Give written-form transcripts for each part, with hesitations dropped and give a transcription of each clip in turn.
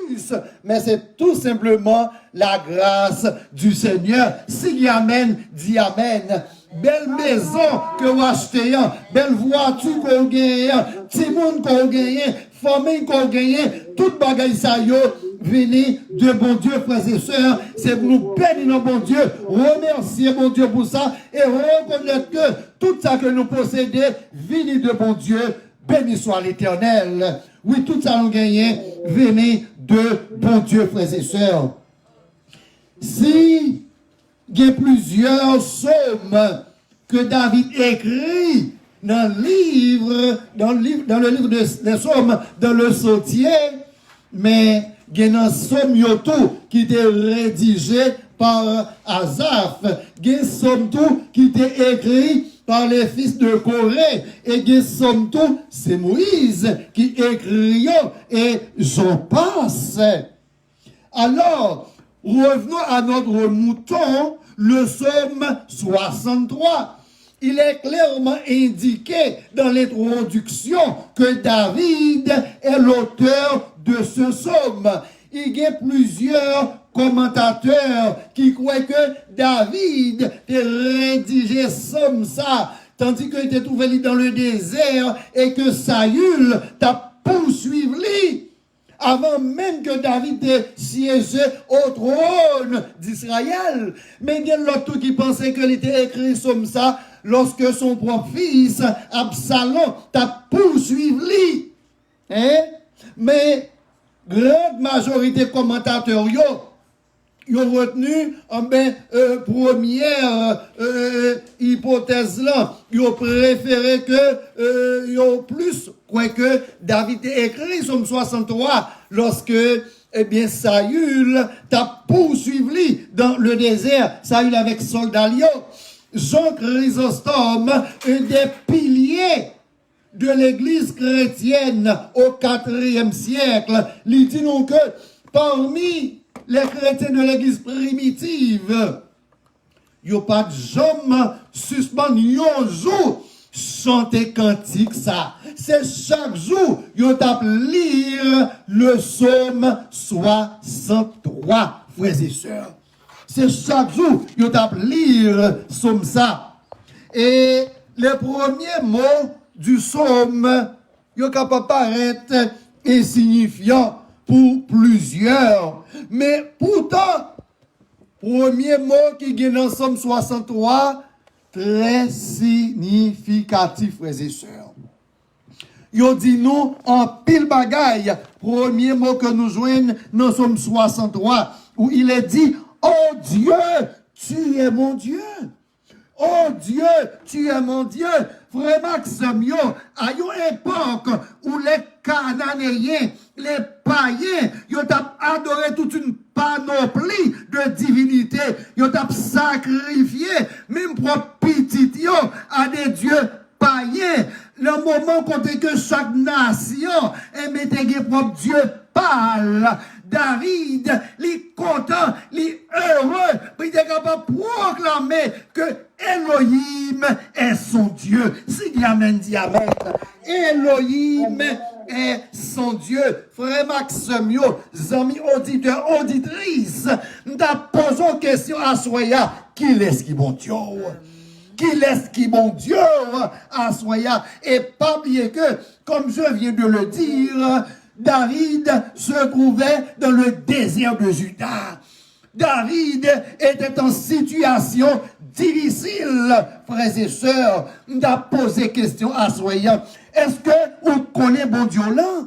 plus, mais c'est tout simplement la grâce du Seigneur. S'il y amène, dis amen. Belle maison que vous achetez, belle voiture que vous gagnez, petit monde que vous gagnez, famille que vous gagnez, toute bagaille ça yo, venez de bon Dieu, frères et sœurs. C'est pour nous bénir bon Dieu, remercier bon Dieu pour ça et reconnaître que tout ça que nous possédons, venez de bon Dieu, béni soit l'Éternel. Oui, tout ça nous gagnons, venez de bon Dieu, frères et sœurs. Si il y a plusieurs psaumes que David écrit dans le livre des psaumes, dans le psautier, mais il y a un psaume yoto qui était rédigé par Asaph, il y a un psaume tout qui était écrit par les fils de Corée, et il y a un psaume tout, c'est Moïse qui écrit, et j'en passe. Alors, revenons à notre mouton, le psaume 63. Il est clairement indiqué dans l'introduction que David est l'auteur de ce psaume. Il y a plusieurs commentateurs qui croient que David a rédigé ce psaume ça, tandis qu'il était trouvé dans le désert et que Saül t'a poursuivi avant même que David ait siégé au trône d'Israël. Mais il y a l'autre qui pensait qu'il était écrit comme ça lorsque son propre fils, Absalom, t'a poursuivi. Hein? Mais grande majorité commentateurs, ils ont retenu première hypothèse là. Ils ont préféré que ils ont plus quoi que David a écrit Somme 63 lorsque Saül t'a poursuivi dans le désert. Saül avec soldats. Jean Chrysostome, un des piliers de l'église chrétienne au IVe siècle, il dit donc que parmi les chrétiens de l'église primitive, il n'y a pas de jambes suspendu un jour chanter cantique ça. C'est chaque jour, il tape lire le psaume 63, frères et sœurs. C'est chaque jour, il tape lire psaume ça. Et les premiers mots du psaume, il est capable de paraître insignifiant pour plusieurs. Mais pourtant, premier mot qui est dans Somme 63, très significatif, frères et sœurs. Il dit nous en pile bagaille, premier mot que nous joignons dans Somme 63, où il est dit, oh Dieu, tu es mon Dieu. Oh Dieu, tu es mon Dieu. Frère Maxime, à une époque où les Cananéens, les païens, ils ont adoré toute une panoplie de divinités. Ils ont sacrifié, même pour petit à des dieux païens. Le moment côté que chaque nation mettait des propres dieux pâles. David, il content, il heureux, il est capable de proclamer que Elohim est son Dieu. Si amen, dit amen. Elohim est son Dieu. Frère Maxime, amis auditeurs, auditrices, nous posons une question à Soya. Qui est-ce qui bon Dieu? Qui est-ce qui bon Dieu à Soya? Et pas oublier que, comme je viens de le dire, David se trouvait dans le désert de Juda. David était en situation difficile, frères et sœurs. On a posé question à Soya. Est-ce que vous connaissez bon Dieu là?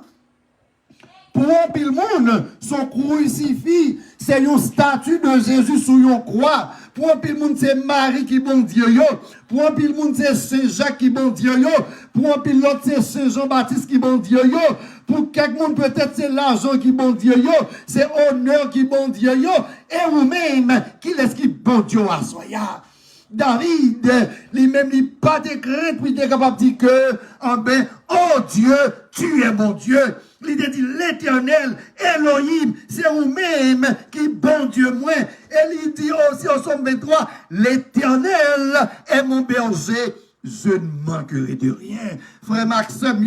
Pour un pile monde, son crucifix, c'est une statue de Jésus sur une croix. Pour un pile monde, c'est Marie qui bon Dieu. Pour un pile monde, c'est Saint-Jacques qui bon Dieu. Pour un pile l'autre, c'est Saint-Jean-Baptiste qui bon Dieu. Pour quelqu'un, peut-être c'est l'argent qui bon Dieu. C'est honneur qui bon Dieu. Et vous-même, qui est-ce qui bon Dieu à soya? David, lui-même, il pas de crainte, puis il est capable de dire que, oh Dieu, tu es mon Dieu. Il dit l'Éternel, Elohim, c'est vous-même qui bon Dieu moi. Et il dit aussi au Somme 23, l'Éternel est mon berger, je ne manquerai de rien. Frère Maxime,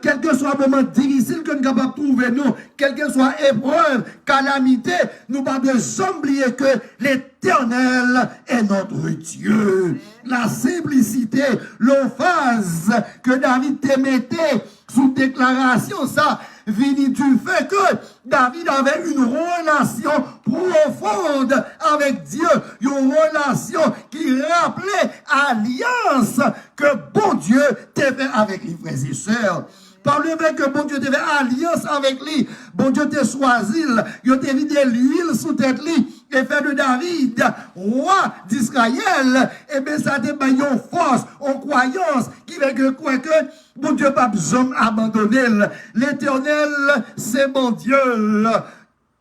Quel que soit le moment difficile que nous sommes capables de trouver, nous, quelle que soit épreuve, calamité, nous ne pouvons pas oublier que l'Éternel est notre Dieu. La simplicité, l'emphase que David te mettait sous déclaration, ça, vient du fait que David avait une relation profonde avec Dieu, une relation qui rappelait alliance que bon Dieu t'a fait avec les frères et sœurs. Par le fait que bon Dieu t'a fait alliance avec lui, bon Dieu t'a choisi, il t'a mis de l'huile sous tête lui, et fait de David, roi d'Israël, et bien ça t'a mis une force, une croyance, qui fait que quoi que bon Dieu pas besoin d'abandonner. L'Éternel, c'est mon Dieu.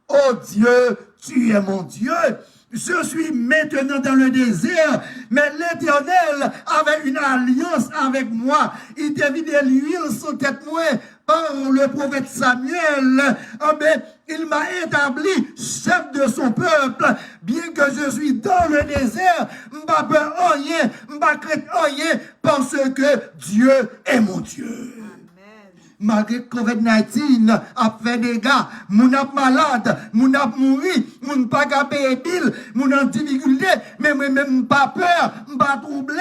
Oh Dieu, tu es mon Dieu. Je suis maintenant dans le désert, mais l'Éternel avait une alliance avec moi. Il t'a mis de l'huile sur tête moi par le prophète Samuel. Oh ben, il m'a établi chef de son peuple. Bien que je suis dans le désert, je ne pas peur rien, je ne pas craindre rien, parce que Dieu est mon Dieu. Malgré COVID-19 a fait des gars, moun ap malade, moun ap mouri, moun pas ka payer bill, moun en difficulté, mais moi même pas peur, pas troublé,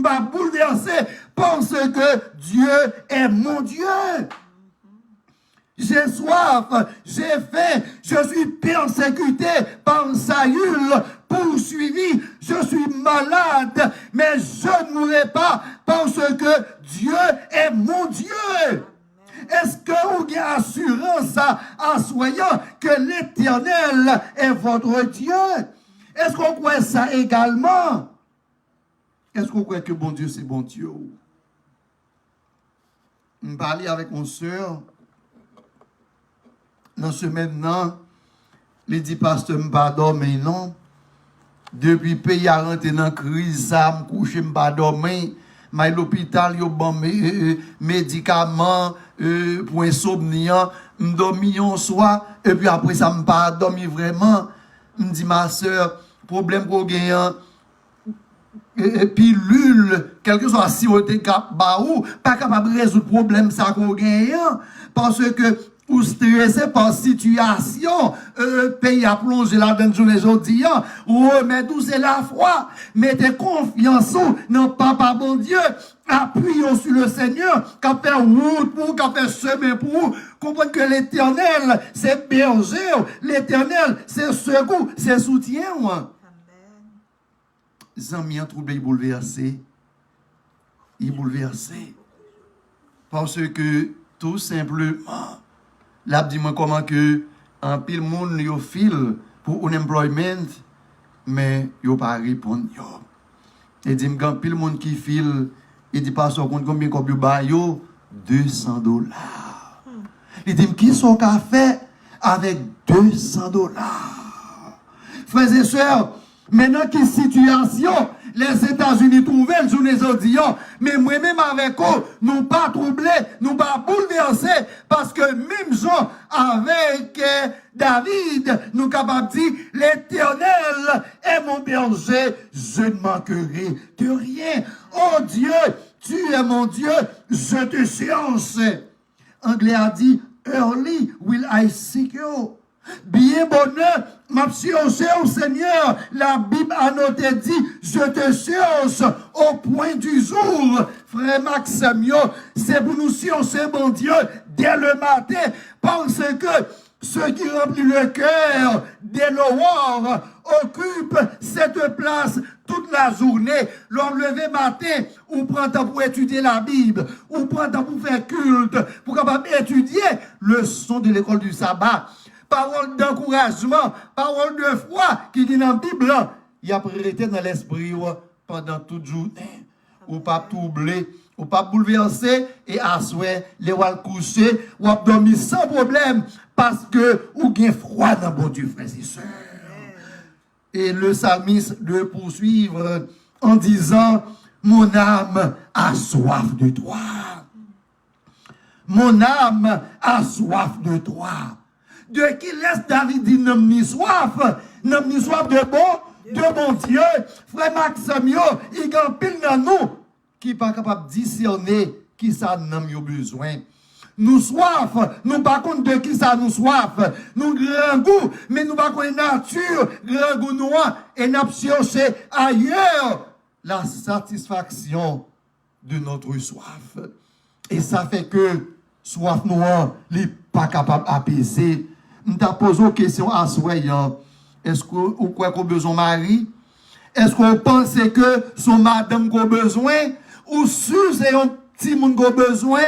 pas bouleversé, parce que Dieu est mon Dieu. J'ai soif, j'ai faim, je suis persécuté par Saül, poursuivi, je suis malade, mais je ne mourrai pas parce que Dieu est mon Dieu. Est-ce que vous avez assurance en soyant que l'Éternel est votre Dieu? Est-ce qu'on croit ça également? Est-ce qu'on croit que bon Dieu, c'est bon Dieu? Je parlais avec mon soeur dans ce maintenant, il dit, pasteur, je ne pas dormir, non. Depuis le pays a rentré dans la crise, ça me couche, je ne pas dormir. Mais l'hôpital, il y a des médicaments pour insomnie. Je dormir un soir, et puis après ça, je ne pas dormir vraiment. Je dis, ma soeur, problème qu'on gagne, pilule, quel que soit si on était pas capable de résoudre le problème ça qu'on gagne. Parce que ou stressé par situation, pays à plonger là dans journée aujourd'hui, ou mais d'où c'est la foi, mettez confiance dans Papa bon Dieu, appuyons sur le Seigneur, qui a fait route pour, qui a fait chemin pour, comprenez que l'Éternel, c'est berger, l'Éternel, c'est secours, c'est soutien. Les amis ont troublé, bouleversé, parce que tout simplement, là, dis-moi comment que un pile monde yo file pour unemployment, mais yo pas répondre yo. Et dit quand pile monde qui file, il dit pas sur compte combien qu'on ba yo $200. Il dit qui sont qu'a fait avec $200. Frères et sœurs, maintenant quelle situation les États-Unis trouvent le journée aujourd'hui, mais moi-même avec eux, nous pas troublés, nous pas bouleversés, parce que même gens avec David, nous capables de dire, l'Éternel est mon berger, je ne manquerai de rien. Oh Dieu, tu es mon Dieu, je te cherche. Anglais a dit, early will I seek you. Bien bonheur, m'a cherché au Seigneur. La Bible a noté dit, je te cherche au point du jour. Frère Maximio, c'est pour nous chercher, mon Dieu, dès le matin, parce que ce qui remplit le cœur dès l'aurore occupe cette place toute la journée. L'enlevé matin, on prend temps pour étudier la Bible, on prend temps pour faire culte, pour capable étudier le son de l'école du sabbat. Parole d'encouragement, parole de foi qui dit dans la Bible, il a prêté dans l'esprit pendant toute journée. Ou pas troubler, ou pas bouleverser, et à souhait, les wal coucher, ou à dormir sans problème, parce que ou gain froid dans bon Dieu, frères et sœurs. Et le psalmiste de poursuivre en disant, mon âme a soif de toi. Mon âme a soif de toi. De qui laisse David dit n'aime ni soif de bon Dieu. Frère Maximio, il y a pile dans nous qui n'est pas capable de discerner qui ça n'a pas besoin. Nous soif, nous pas compte de qui ça nous soif. Nous grand goût, mais nous pas connaître nature, grand goût noir, et nous chercher ailleurs la satisfaction de notre soif. Et ça fait que soif noir, n'est pas capable d'apaiser. Nous t'a posé une question à soi. Est-ce que vous croyez qu'on a besoin de mari? Est-ce qu'on pense que son madame a besoin? Ou si c'est un petit monde qui a besoin?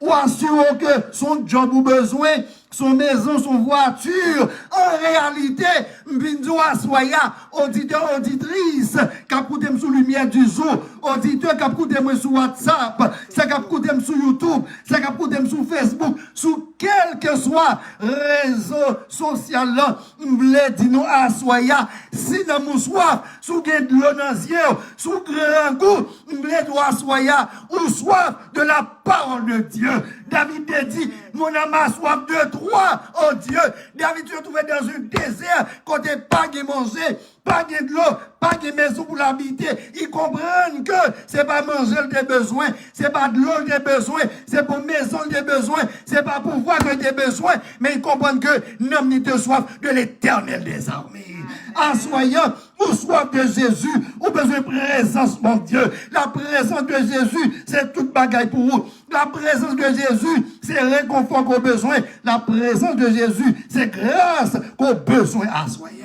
Ou assurons que son job a besoin, son maison, son voiture. En réalité, m'binzo assoya, auditeur, auditrice, qui coûté sous lumière du jour, auditeur qui coûté sur WhatsApp, ça qui coûté sur YouTube, ça qui coûté sur Facebook, sous quel que soit réseau social là, m'vle dit nous assoya, si dans mon soif, sous gen de l'eau dans yeux, sous grand goût, m'vle doit assoya, ou soif de la parole de Dieu. David a dit, mon âme a soif de toi, oh Dieu. David se trouvait dans un désert, côté pas de manger, pas de l'eau, pas de maison pour l'habiter. Ils comprennent que c'est pas manger des besoins, c'est pas de l'eau des besoins, c'est pour maison des besoins, c'est pas pour voir que des besoins, mais ils comprennent que n'homme ni de soif de l'éternel des armées. En soyant ou soif de Jésus, ou besoin de présence, mon Dieu. La présence de Jésus, c'est toute bagaille pour vous. La présence de Jésus, c'est réconfort qu'on a besoin. La présence de Jésus, c'est grâce qu'on a besoin à soyant.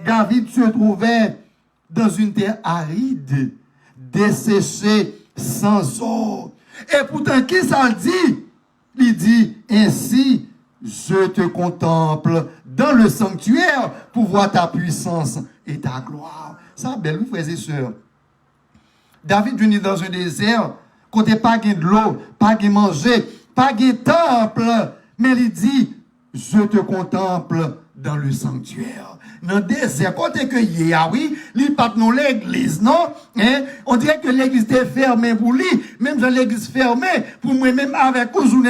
David se trouvait dans une terre aride, desséchée, sans eau. Et pourtant, qui ça dit? Il dit, ainsi, je te contemple dans le sanctuaire pour voir ta puissance et ta gloire. Ça, belle, vous frères et sœurs. David venu dans un désert, côté pas de l'eau, pas de manger, pas de temple, mais il dit, je te contemple dans le sanctuaire. Dans le désert, côté que oui, il pas dans l'église, non? Hein? On dirait que l'église était fermée pour lui, même dans l'église fermée, pour moi-même avec vous,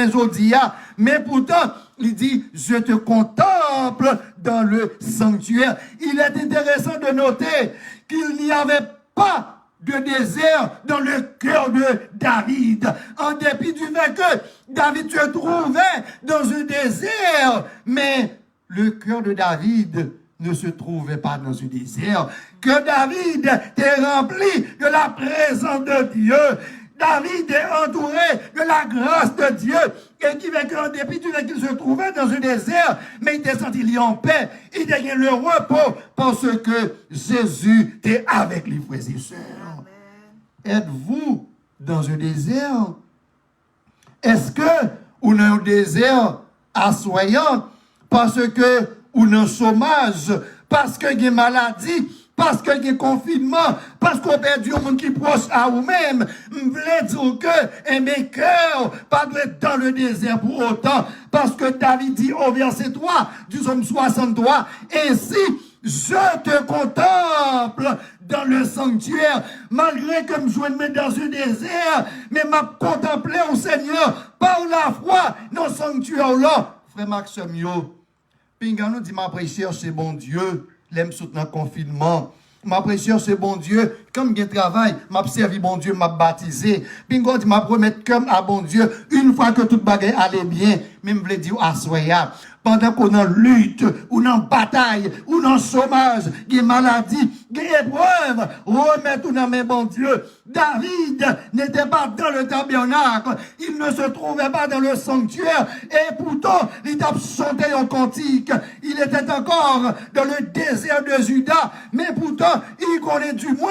mais pourtant, il dit, je te contemple dans le sanctuaire. Il est intéressant de noter qu'il n'y avait pas de désert dans le cœur de David. En dépit du fait que David se trouvait dans un désert, mais le cœur de David ne se trouvait pas dans un désert. Que David est rempli de la présence de Dieu. David est entouré de la grâce de Dieu. Et qui fait qu'en dépit du fait qu'il se trouvait dans un désert, mais il était senti en paix. Il était le repos parce que Jésus était avec les frères et sœurs. Êtes-vous dans un désert? Est-ce que vous êtes dans un désert assoyant parce que vous êtes en chômage, parce que vous avez maladie, parce que y a confinement, parce qu'on perdu un monde qui proche à vous-même, je voulais dire que mes cœurs pas dans le désert pour autant, parce que David dit au verset 3 du psaume 63, ainsi je te contemple dans le sanctuaire, malgré que je me dans un désert, mais m'a contemplé au Seigneur par la foi dans le sanctuaire là. Frère Maxime, Pinga nous dit m'a prêché c'est bon Dieu. L'aime soutenir le confinement. Ma précieuse, c'est bon Dieu. Comme je travaille, m'a servi bon Dieu, m'a baptisé. Puis God m'a promis comme à bon Dieu, une fois que toute bagaille allait bien, même me dire à soya. Pendant qu'on est en lutte, ou en bataille, ou en chômage, des maladies, des épreuves, remettre tout dans mes bon Dieu. David n'était pas dans le tabernacle, il ne se trouvait pas dans le sanctuaire, et pourtant, il a chanté en cantique. Il était encore dans le désert de Juda, mais pourtant, il connaît du moins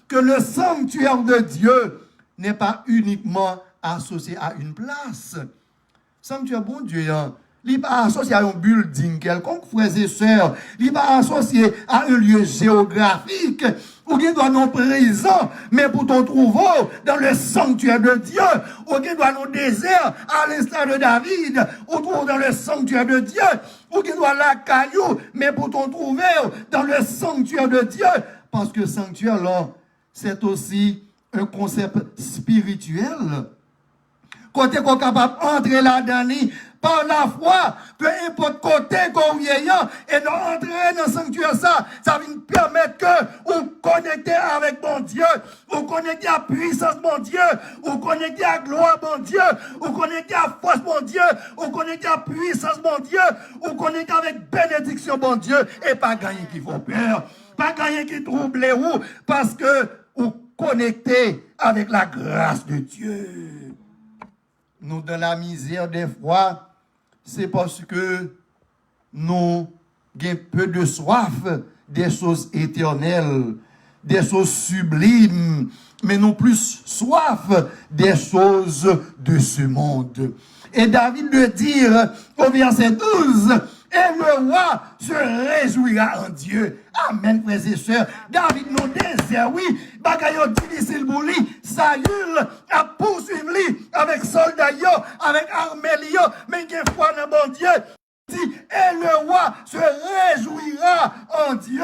que le sanctuaire de Dieu n'est pas uniquement associé à une place. Sanctuaire, bon Dieu, il n'est pas associé à un building quelconque, frères et sœurs. Il n'est pas associé à un lieu géographique ou bien doit non présent, mais pour t'en trouver dans le sanctuaire de Dieu, ou bien doit non désert, à l'instar de David, ou trouve dans le sanctuaire de Dieu, ou bien doit la caillou, mais pour t'en trouver dans le sanctuaire de Dieu, parce que sanctuaire là, c'est aussi un concept spirituel. Côté qu'on est capable d'entrer là-dedans, par la foi, peu importe côté qu'on y est, et d'entrer dans le sanctuaire, ça va nous permettre que vous connecter avec mon Dieu, vous ou connecté à puissance, mon Dieu, ou connecté à gloire, mon Dieu, ou connecté à force, mon Dieu, ou connecté à puissance, mon Dieu, ou connecté avec bénédiction, mon Dieu, et pas gagner qui font peur, pas gagner qui trouble ou, parce que ou connecté avec la grâce de Dieu. Nous, dans la misère des fois, c'est parce que nous avons peu de soif des choses éternelles, des choses sublimes, mais non plus soif des choses de ce monde. Et David de dire au verset 12, et le roi se réjouira en Dieu. Amen, frères et sœurs. David nous désire, oui, bagaille difficile pour lui. Saül a poursuivi lui avec soldats, avec armée, mais qu'il foi dans bon Dieu. Dit, et le roi se réjouira en Dieu.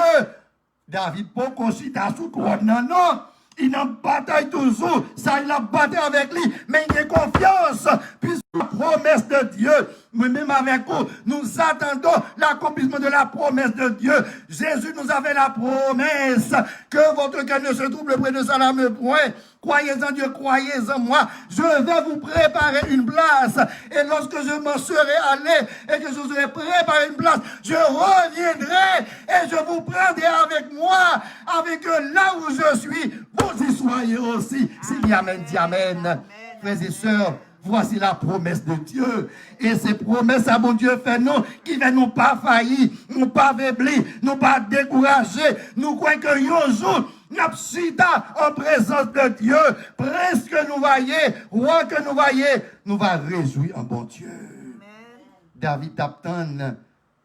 David, pour consulter sous toi, non, non. Il en bataille toujours, ça il a battu avec lui, mais il a confiance, puisque la promesse de Dieu, même avec vous, nous attendons l'accomplissement de la promesse de Dieu. Jésus nous avait la promesse que votre cœur ne se trouble près de ça ne point. Croyez en Dieu, croyez en moi. Je vais vous préparer une place. Et lorsque je m'en serai allé et que je vous aurai préparé une place, je reviendrai et je vous prendrai avec moi, avec là où je suis. Vous y soyez aussi. S'il y a amen, dit amen. Frères et sœurs, voici la promesse de Dieu. Et ces promesses à mon Dieu fait nous, qui ne nous pas faillir, nous pas faiblir, nous pas décourager. Nous croyons que un jour, Napsida en présence de Dieu, presque nous voyons, roi que nous voyons, nous va réjouir en bon Dieu. Amen. David t'attend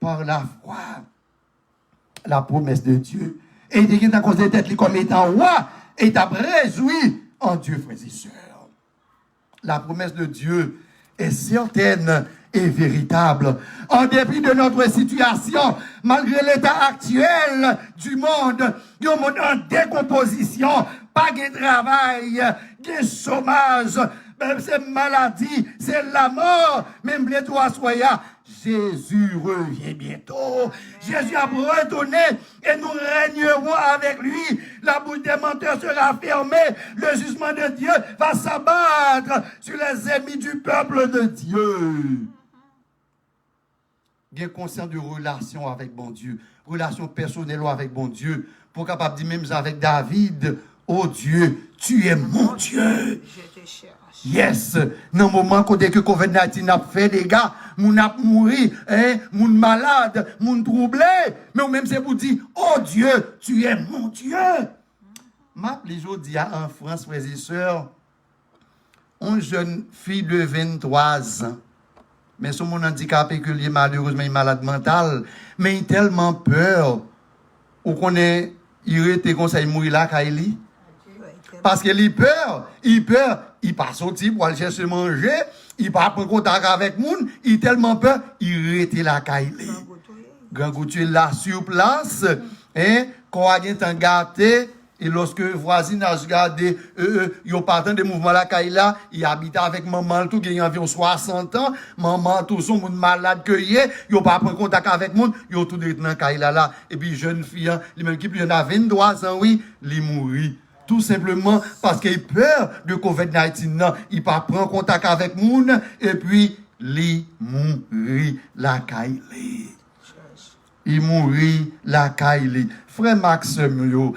par la foi la promesse de Dieu. Et il dit qu'il a causé d'être comme étant roi, et t'a réjoui en Dieu, frères et sœurs. La promesse de Dieu est certaine et véritable. En dépit de notre situation, malgré l'état actuel du monde en décomposition, pas de travail, de chômage, même c'est maladie, c'est la mort, même les doigts soyez. Jésus revient bientôt. Jésus a retourné et nous régnerons avec lui. La bouche des menteurs sera fermée. Le jugement de Dieu va s'abattre sur les ennemis du peuple de Dieu. Bien conscient de relation avec bon Dieu, relation personnelle avec bon Dieu, pour capable de dire même avec David, oh Dieu, tu es mon Dieu. Je te cherche. Yes, dans le moment côté que COVID-19 a fait des gars, moun a mouru, moun malade, moun troublé, mais même c'est pour dire, oh Dieu, tu es mon Dieu. Les jours dit en France, frères et sœurs, une jeune fille de 23 ans, mais son mon handicapé que lui malheureusement il est malade mental, mais il a tellement peur, ou qu'on est, il était comme ça, il mourit là, Kaili. Parce qu'il a peur, il pas sorti pour aller chercher manger, il pas prendre contact avec moun, il a tellement peur, il était là, Kaili. Grand Gauthier là sur place, quand il a gâté, et lorsque voisine a regardé, il a pas de mouvement là, Kaila, il habite avec maman, tout, il a environ 60 ans, maman, tout son monde malade que il a pas prendre contact avec moun, il a tout dit dans Kaila là, et puis jeune fille, lui même qui plus a 23 ans, oui, il mourit. Tout simplement parce qu'il a peur de COVID-19, il pas prendre contact avec moun, et puis, il mourit la Kaila. Il mourit la Kaila. Frère Maxime,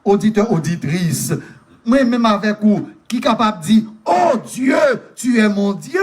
auditeur, auditrice, moi-même avec vous, qui est capable de dire, oh Dieu, tu es mon Dieu,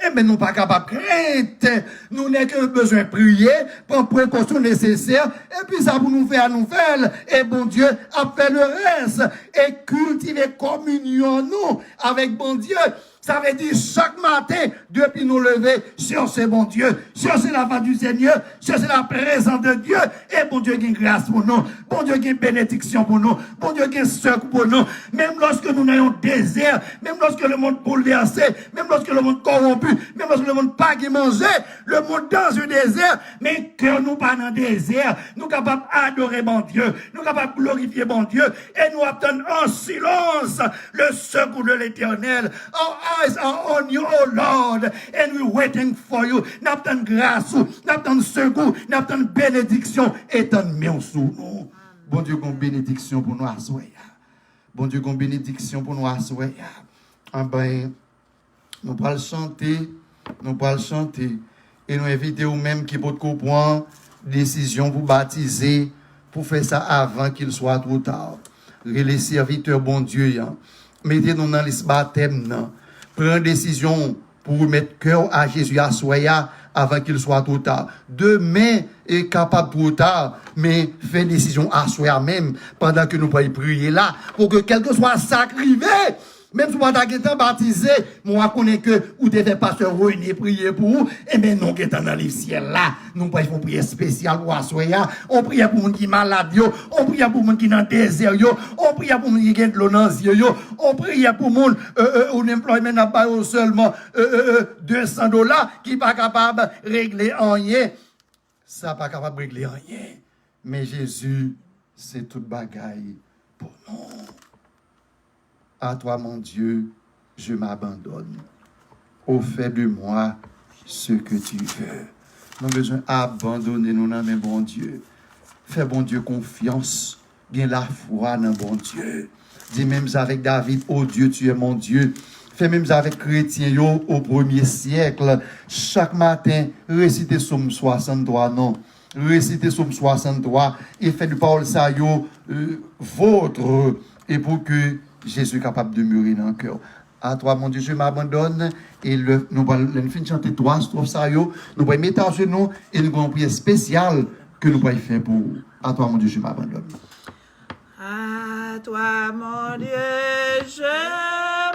eh bien, nous pas capables de craindre. Nous n'avons que besoin de prier, prendre précaution nécessaire, et puis ça pour nous faire nouvelle. Et bon Dieu a fait le reste. Et cultiver communion, nous, avec bon Dieu. Ça veut dire chaque matin, depuis nous lever, chercher bon Dieu, chercher la face du Seigneur, chercher la présence de Dieu. Et bon Dieu qui grâce pour nous, bon Dieu qui bénédiction pour nous, bon Dieu qui secours pour nous. Même lorsque nous n'ayons désert, même lorsque le monde bouleversé, même lorsque le monde corrompu, même lorsque le monde pas qui manger, le monde dans un désert, mais que nous pas dans le désert, nous capables d'adorer bon Dieu, nous capables de glorifier bon Dieu, et nous attendons en silence le secours de l'Éternel. Eyes are on you, oh Lord, and we're waiting for you. N'attend grâce, n'attend secours, n'attend bénédiction, et tant mieux sous nous. Bon Dieu, qu'on bénédiction pour nous à soi. Bon Dieu, une bénédiction pour nous asseoir. Ah ben, nous pourrons le chanter, et nous inviter ou même qui peut comprendre décision pour baptiser, pour faire ça avant qu'il soit trop tard. Les serviteurs, bon Dieu, mettez-nous dans les baptêmes, prenez décision pour mettre cœur à Jésus à soi avant qu'il soit trop tard. Demain est capable trop tard, mais fait décision à soi même pendant que nous pouvons prier là, pour que quelque soit sacrifié. Même si vous avez été baptisé, moi, je connais que vous devez pasteur René prier pour vous, et bien, nous, qui sommes dans le ciel là, nous pouvons prier spécial pour Assoya, on prie pour les gens qui sont malades, on prie pour les gens qui sont dans le désert, on prie pour les gens qui ont de l'eau dans les yeux, on prie pour les gens qui ont employement n'a pas seulement $200 qui ne sont pas capables de régler rien. Ça n'est pas capable de régler rien. Mais Jésus, c'est toute bagaille pour nous. À toi, mon Dieu, je m'abandonne. Au fait de moi ce que tu veux. Nous avons besoin d'abandonner nous dans mes bon Dieu. Fais bon Dieu confiance. Bien la foi dans bon Dieu. Dis même avec David, oh Dieu, tu es mon Dieu. Fais même avec chrétiens au 1er siècle. Chaque matin, récitez Somme 63, non. Récitez Somme 63 et faites du parole ça vôtre. Et pour que Jésus est capable de mûrir dans le cœur. À toi, mon Dieu, je m'abandonne. Et nous allons chanter trois strophes, nous allons mettre en genoux et nous allons une prière spéciale que nous allons faire pour vous. À toi, mon Dieu, je m'abandonne. À toi, mon Dieu, je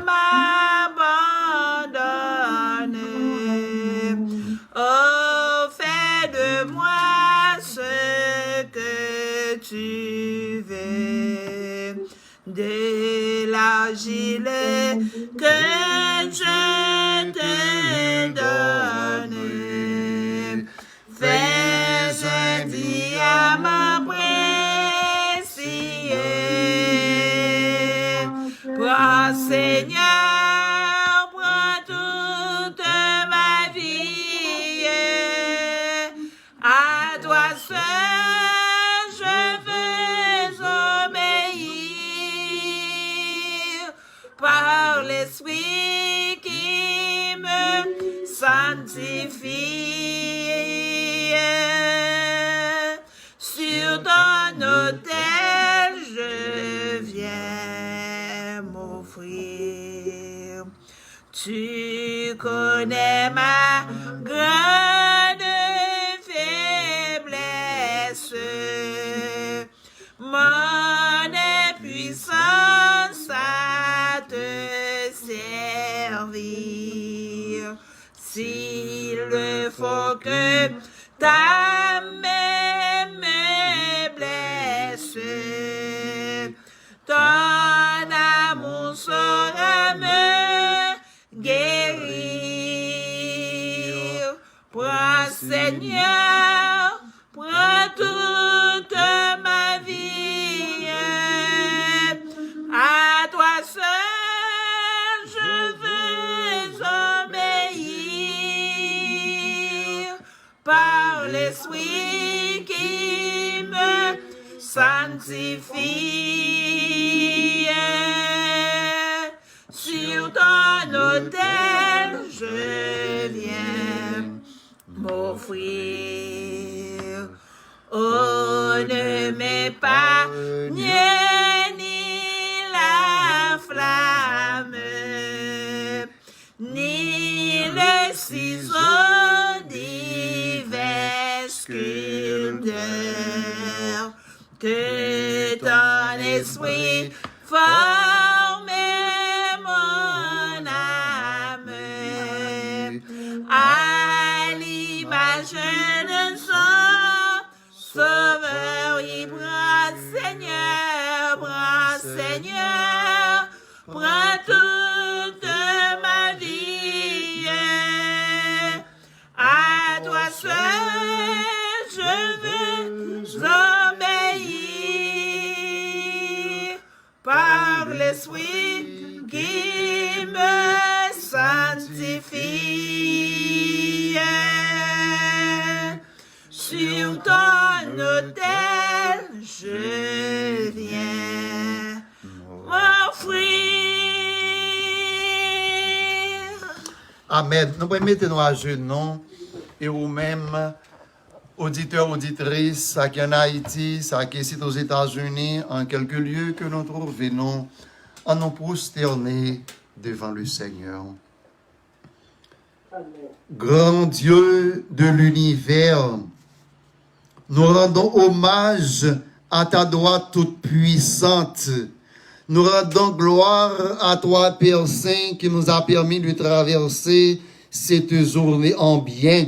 m'abandonne. Oh, fais de moi ce que tu veux. De l'argile que je te donne, fais un diamant précieux. Prends, Seigneur, prends toute ma vie. À toi seul je veux obéir. Par l'Esprit qui me sanctifie. Sur ton autel, je viens m'offrir. Tu connais ma grande faiblesse, mon impuissance à te servir. S'il faut que ta main me blesse, ton amour saura me guérir. Prends, Seigneur, prends toute ma vie. À toi seul je veux obéir. Par l'Esprit qui me sanctifie. Sur ton autel, je viens m'offrir. Oh, ne m'épargne ni la flamme, ni le ciseau divers sculpteurs, que ton esprit forme mon âme à l'image de son Sauveur. Il prend, Seigneur, prends toute ma vie. À toi seul je veux obéir. Par l'Esprit qui me sanctifie. Sur ton autel, je viens m'offrir. Amen. Nous mettons-nous à genoux et vous-même, auditeurs, auditrices, ça qui est en Haïti, ça qui est ici aux États-Unis, en quelques lieux que nous trouvons, en nous prosterner devant le Seigneur. Grand Dieu de l'univers, nous rendons hommage à ta droite toute puissante. Nous rendons gloire à toi, Père Saint, qui nous a permis de traverser cette journée en bien.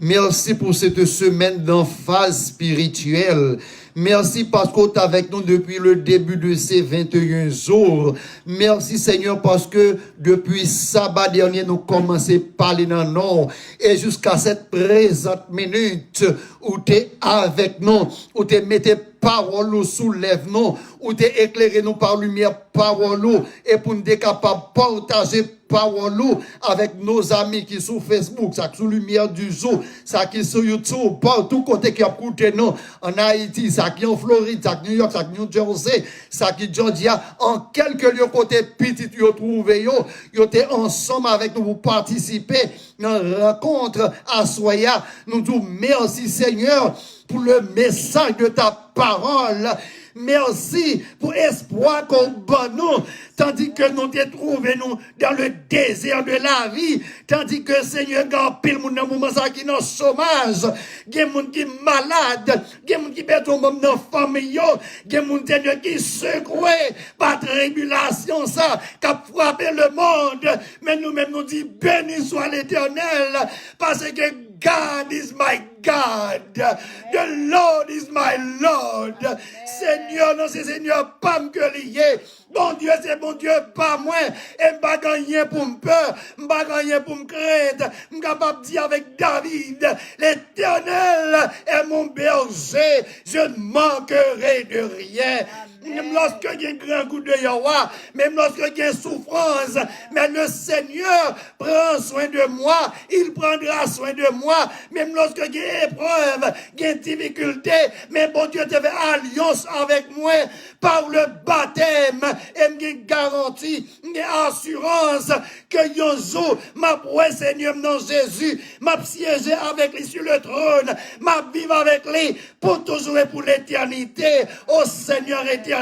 Merci pour cette semaine d'emphase spirituelle. Merci parce que tu es avec nous depuis le début de ces 21 jours. Merci Seigneur parce que depuis sabbat dernier, nous commençons à parler dans nous. Et jusqu'à cette présente minute où tu es avec nous, où tu mettez parole nous soulève nous, où tu éclairé nous par lumière parole nous, et pour nous être capable de partager parole nous avec nos amis qui sont sur Facebook, ça qui sont lumière du jour, ça qui sont sur YouTube, partout côté qui a écouté nous, en Haïti, ça qui en Floride, ça qui New York, ça qui New Jersey, ça qui Georgia, en quelques lieux côté petit yo trouvé yo étaient ensemble avec nous pour participer dans la rencontre à Soya. Nous disons merci Seigneur pour le message de ta parole. Merci pour l'espoir qu'on donne nous, tandis que nous te trouvons nous dans le désert de la vie, tandis que Seigneur, grand pile moun dans moment ça qui dans chômage, gen moun qui malade, gen moun qui perd monde dans famille, gen moun Seigneur qui secoué par tribulation ça, qui a frappé le monde, mais nous-mêmes nous dit béni soit l'Éternel, parce que God is my God. The Lord is my Lord. Seigneur, non, c'est Seigneur, pas me lié. Bon Dieu, c'est bon Dieu, pas moi. Et m'pas gagné pour me peur, m'pas gagné pour me craindre. M'capable de dire avec David, l'Éternel est mon berger, je ne manquerai de rien. Même lorsque il y a un grand coup de Yahweh, même lorsque il y a une souffrance, mais le Seigneur prend soin de moi, il prendra soin de moi, même lorsque il y a une épreuve, il y a une difficulté, mais bon Dieu te fait alliance avec moi par le baptême, et me garantie, une assurance que un jour, ma foi Seigneur dans Jésus, m'a siégé avec lui sur le trône, m'a vivre avec lui pour toujours et pour l'éternité, au Seigneur éternel.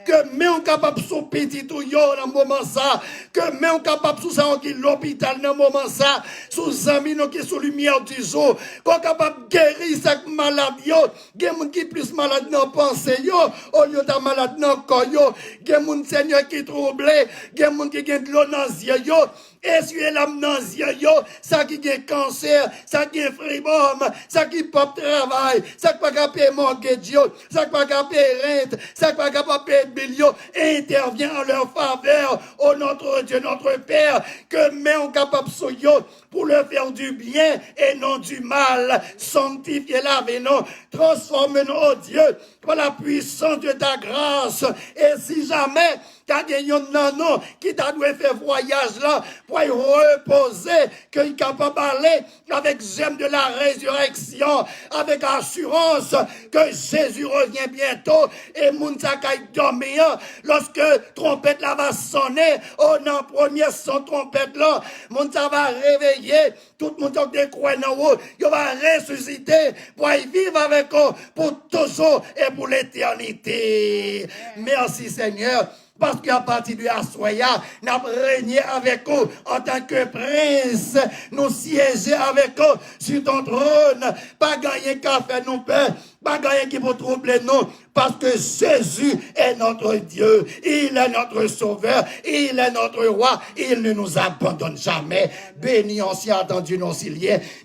Que mais on capable sous petit tout yo dans moment ça, que mais on capable sous ça qui l'hôpital dans moment ça, sous amis nous qui sous lumière du jour, qu'on capable guérir cette maladie yo, gen moun qui plus malade dans pensée yo, au lieu de malade dans corps yo, gen moun Seigneur qui troublé, gen moun qui gen de l'eau dans yeux yo, essuyer l'amnésie yo, ça qui gen cancer, ça qui est fribome, ça qui pas travail, ça qui pas capable mortgage yo, ça qui pas capable rente, ça qui pas capable payer bill yo, intervient en leur faveur, au notre Dieu, notre Père, que mais on capable so yo pour le faire du bien et non du mal, sanctifier la vie non, transforme-nous, oh Dieu, par la puissance de ta grâce, et si jamais t'as gagné un nanon qui t'a dû faire voyage là pour y reposer, qu'il est capable d'aller avec j'aime de la résurrection, avec assurance que Jésus revient bientôt et moun sa kay dormir lorsque trompette là va sonner, oh non, premier son trompette là, moun sa va réveiller, tout le monde qui croit dans vous, il va ressusciter pour y vivre avec eux pour toujours et pour l'éternité. Merci Seigneur. Parce qu'à partir de Assoya, nous avons régné avec eux en tant que prince. Nous siéger avec eux sur ton trône. Pas gagner qu'à faire nous peur. Pas gagner qui peut troubler nous. Parce que Jésus est notre Dieu. Il est notre sauveur. Il est notre roi. Il ne nous abandonne jamais. Béni ancien attendu non s'il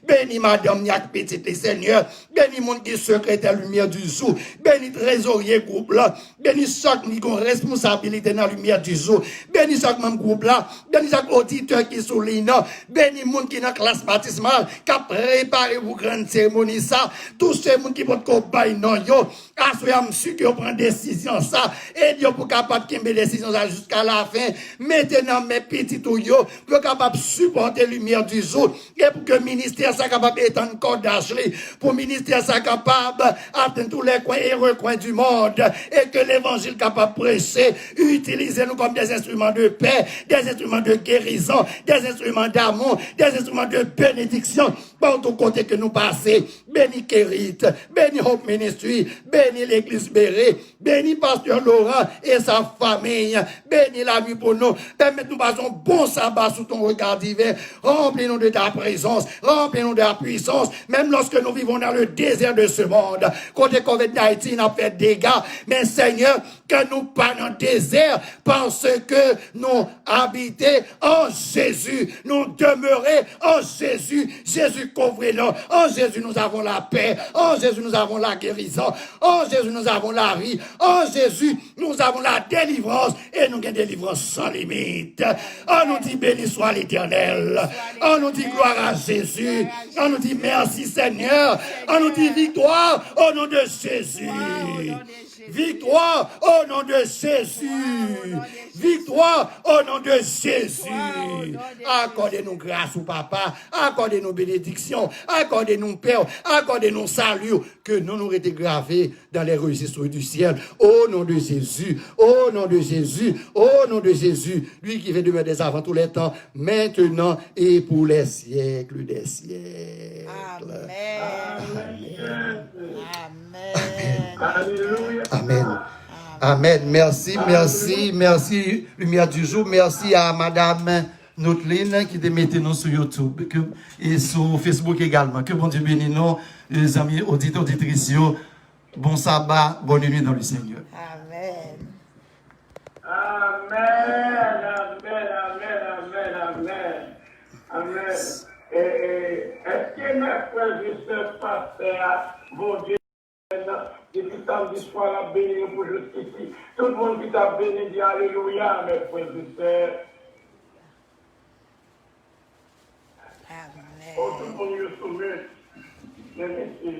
béni madame Niak Petit les Seigneur. Béni monde qui secrétaire lumière du jour. Béni trésorier groupe là. Béni chaque qui a responsabilité dans la lumière du jour. Béni chaque même groupe là. Béni chaque auditeur qui souligne. Béni monde qui dans classe baptismale qui a préparé pour grande cérémonie ça. Tous ces monde qui vont bail non yo. Assoya monsieur que prend décision ça et yo pour capable de décision ça jusqu'à la fin. Maintenant mes petits tout yo pour capable supporter lumière du jour et pour que le ministère soit capable d'étendre corde d'Ashley, pour le ministère soit capable d'atteindre tous les coins et recoins du monde et que l'évangile capable de prêcher, utiliser nous comme des instruments de paix, des instruments de guérison, des instruments d'amour, des instruments de bénédiction par tout côté que nous passons. Béni Kérit, béni Hope Ministry, béni l'église Béré, béni Pasteur Laurent et sa famille, béni l'ami pour nous, permette-nous passons bon sabbat sous ton regard divin, remplis-nous de ta présence, remplis-nous de ta puissance, même lorsque nous vivons dans le désert de ce monde, côté COVID-19 n'a fait dégâts, mais Seigneur, que nous pas dans le désert, parce que nous habitons en Jésus, nous demeurons en Jésus, Jésus couvre-nous, en Jésus nous avons la paix, en Jésus nous avons la guérison, en Jésus nous avons la vie, en Jésus nous avons la délivrance, et nous avons une délivrance sans limite. On nous dit béni soit l'Éternel, on nous dit gloire à Jésus, on nous dit merci Seigneur, on nous dit victoire au nom de Jésus. Victoire au nom de Jésus. Victoire au nom de Jésus. Accordez-nous grâce au Papa. Accordez-nous bénédiction. Accordez-nous paix. Accordez-nous salut. Que nous nous été gravés dans les registres du ciel. Au nom de Jésus. Au nom de Jésus. Au nom de Jésus. Lui qui fait demeurer des avant tous les temps. Maintenant et pour les siècles des siècles. Amen. Amen. Amen. Amen. Merci, merci, merci, Lumière du jour. Merci à Madame Notline qui te mettez nous sur YouTube et sur Facebook également. Que bon Dieu bénisse nous, les amis auditeurs, auditrices. Bon sabbat, bonne nuit dans le Seigneur. Amen. Amen. Amen. Est-ce que mes frères et sœurs pasteurs vont dire depuis samedi soir la béni pour jusqu'ici? Tout le monde qui t'a béni dit alléluia, mes frères et sœurs. Amen. Oh, tout le monde est soumis. Merci.